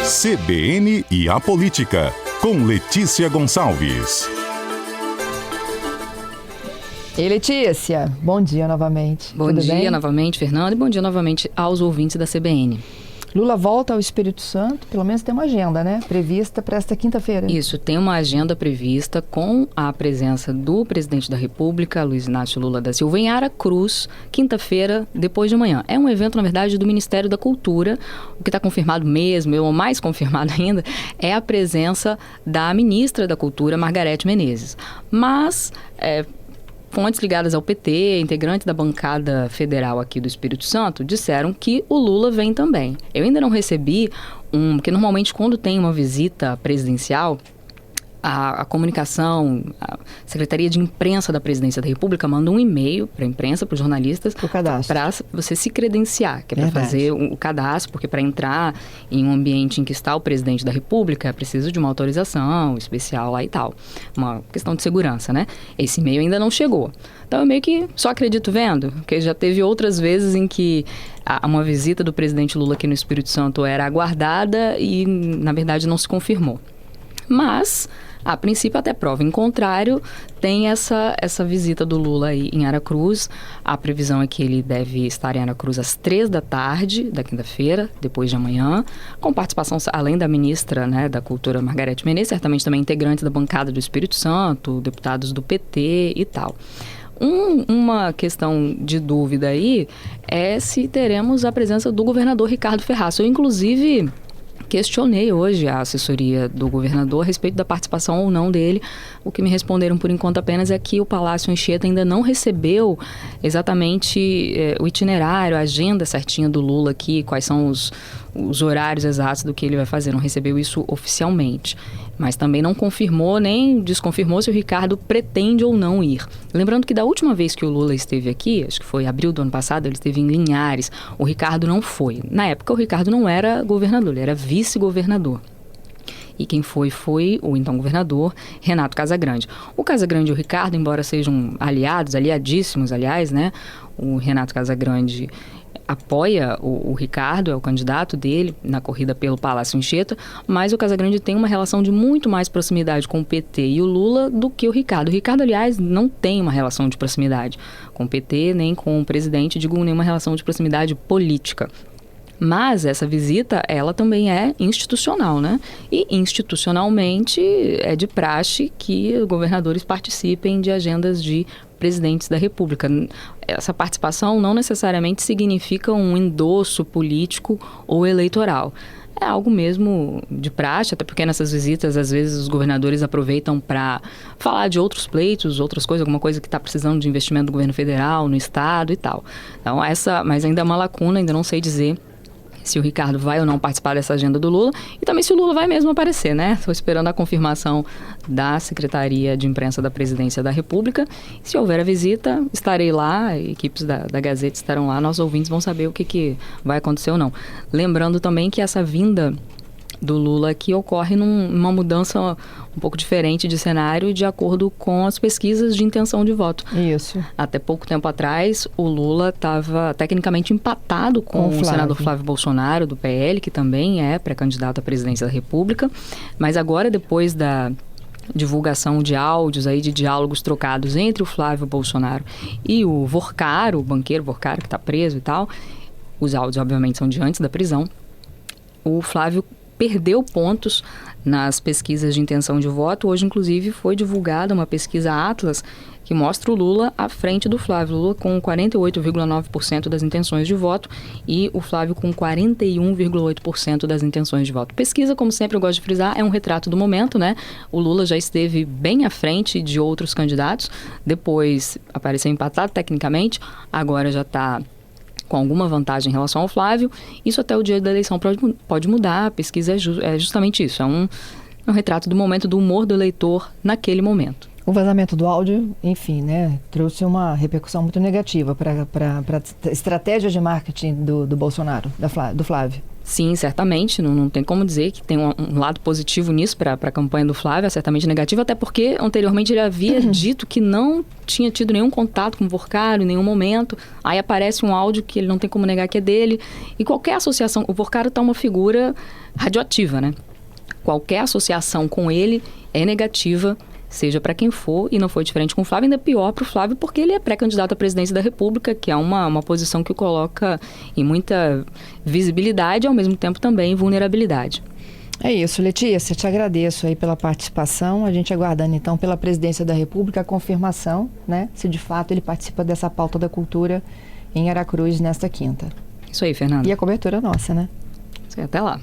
CBN e a Política, com Letícia Gonçalves. E Letícia, bom dia novamente. Bom dia novamente, Fernando, e bom dia novamente aos ouvintes da CBN. Lula volta ao Espírito Santo, pelo menos tem uma agenda, né? Prevista para esta quinta-feira. Isso, tem uma agenda prevista com a presença do presidente da República, Luiz Inácio Lula da Silva, em Aracruz, quinta-feira, depois de amanhã. É um evento, na verdade, do Ministério da Cultura. O que está confirmado mesmo, ou mais confirmado ainda, é a presença da ministra da Cultura, Margareth Menezes. Mas fontes ligadas ao PT, integrantes da bancada federal aqui do Espírito Santo, disseram que o Lula vem também. Eu ainda não recebi porque normalmente quando tem uma visita presidencial, a comunicação, a Secretaria de Imprensa da Presidência da República manda um e-mail para a imprensa, para os jornalistas, para você se credenciar, que é para fazer o cadastro, porque para entrar em um ambiente em que está o presidente da República é preciso de uma autorização especial lá e tal. Uma questão de segurança, né? Esse e-mail ainda não chegou. Então eu meio que só acredito vendo, porque já teve outras vezes em que uma visita do presidente Lula aqui no Espírito Santo era aguardada e, na verdade, não se confirmou. Mas, a princípio, até prova em contrário, tem essa visita do Lula aí em Aracruz. A previsão é que ele deve estar em Aracruz às 3h da quinta-feira, depois de amanhã, com participação, além da ministra, né, da Cultura, Margareth Menezes, certamente também integrantes da bancada do Espírito Santo, deputados do PT e tal. Uma questão de dúvida aí é se teremos a presença do governador Ricardo Ferraz. Eu, inclusive, questionei hoje a assessoria do governador a respeito da participação ou não dele. O que me responderam por enquanto apenas é que o Palácio Anchieta ainda não recebeu exatamente o itinerário, a agenda certinha do Lula aqui, quais são os horários exatos do que ele vai fazer. Não recebeu isso oficialmente. Mas também não confirmou nem desconfirmou se o Ricardo pretende ou não ir. Lembrando que da última vez que o Lula esteve aqui, acho que foi em abril do ano passado, ele esteve em Linhares, o Ricardo não foi. Na época, o Ricardo não era governador, ele era vice-governador. E quem foi o então governador Renato Casagrande. O Casagrande e o Ricardo, embora sejam aliadíssimos, aliás, né? O Renato Casagrande apoia o Ricardo, é o candidato dele na corrida pelo Palácio Anchieta, mas o Casagrande tem uma relação de muito mais proximidade com o PT e o Lula do que o Ricardo. O Ricardo, aliás, não tem uma relação de proximidade com o PT, nem com o presidente, digo, nenhuma relação de proximidade política. Mas essa visita, ela também é institucional, né? E institucionalmente é de praxe que governadores participem de agendas de presidentes da República. Essa participação não necessariamente significa um endosso político ou eleitoral. É algo mesmo de praxe, até porque nessas visitas, às vezes, os governadores aproveitam para falar de outros pleitos, outras coisas, alguma coisa que está precisando de investimento do governo federal, no estado e tal. Então, mas ainda é uma lacuna, ainda não sei dizer se o Ricardo vai ou não participar dessa agenda do Lula e também se o Lula vai mesmo aparecer, né? Estou esperando a confirmação da Secretaria de Imprensa da Presidência da República. Se houver a visita, estarei lá, equipes da Gazeta estarão lá, nossos ouvintes vão saber o que vai acontecer ou não. Lembrando também que essa vinda do Lula aqui ocorre numa mudança um pouco diferente de cenário de acordo com as pesquisas de intenção de voto. Isso. Até pouco tempo atrás, o Lula estava tecnicamente empatado com o senador Flávio Bolsonaro, do PL, que também é pré-candidato à presidência da República. Mas agora, depois da divulgação de áudios aí, de diálogos trocados entre o Flávio Bolsonaro e o Vorcaro, o banqueiro Vorcaro, que está preso e tal, os áudios, obviamente, são de antes da prisão, o Flávio perdeu pontos nas pesquisas de intenção de voto. Hoje, inclusive, foi divulgada uma pesquisa Atlas que mostra o Lula à frente do Flávio. Lula com 48,9% das intenções de voto e o Flávio com 41,8% das intenções de voto. Pesquisa, como sempre eu gosto de frisar, é um retrato do momento, né? O Lula já esteve bem à frente de outros candidatos, depois apareceu empatado tecnicamente, agora já está com alguma vantagem em relação ao Flávio. Isso até o dia da eleição pode mudar. A pesquisa é justamente isso. É um retrato do momento, do humor do eleitor naquele momento. O vazamento do áudio, enfim, né, trouxe uma repercussão muito negativa para a estratégia de marketing do Bolsonaro, do Flávio. Sim, certamente, não tem como dizer que tem um lado positivo nisso para a campanha do Flávio, é certamente negativo, até porque anteriormente ele havia dito que não tinha tido nenhum contato com o Vorcaro em nenhum momento, aí aparece um áudio que ele não tem como negar que é dele, e qualquer associação, o Vorcaro está uma figura radioativa, né? Qualquer associação com ele é negativa, seja para quem for, e não foi diferente com o Flávio, ainda pior para o Flávio, porque ele é pré-candidato à presidência da República, que é uma posição que o coloca em muita visibilidade e, ao mesmo tempo, também vulnerabilidade. É isso, Letícia, te agradeço aí pela participação, a gente aguardando então pela presidência da República a confirmação, né, se de fato ele participa dessa pauta da cultura em Aracruz nesta quinta. Isso aí, Fernanda. E a cobertura nossa, né? Até lá.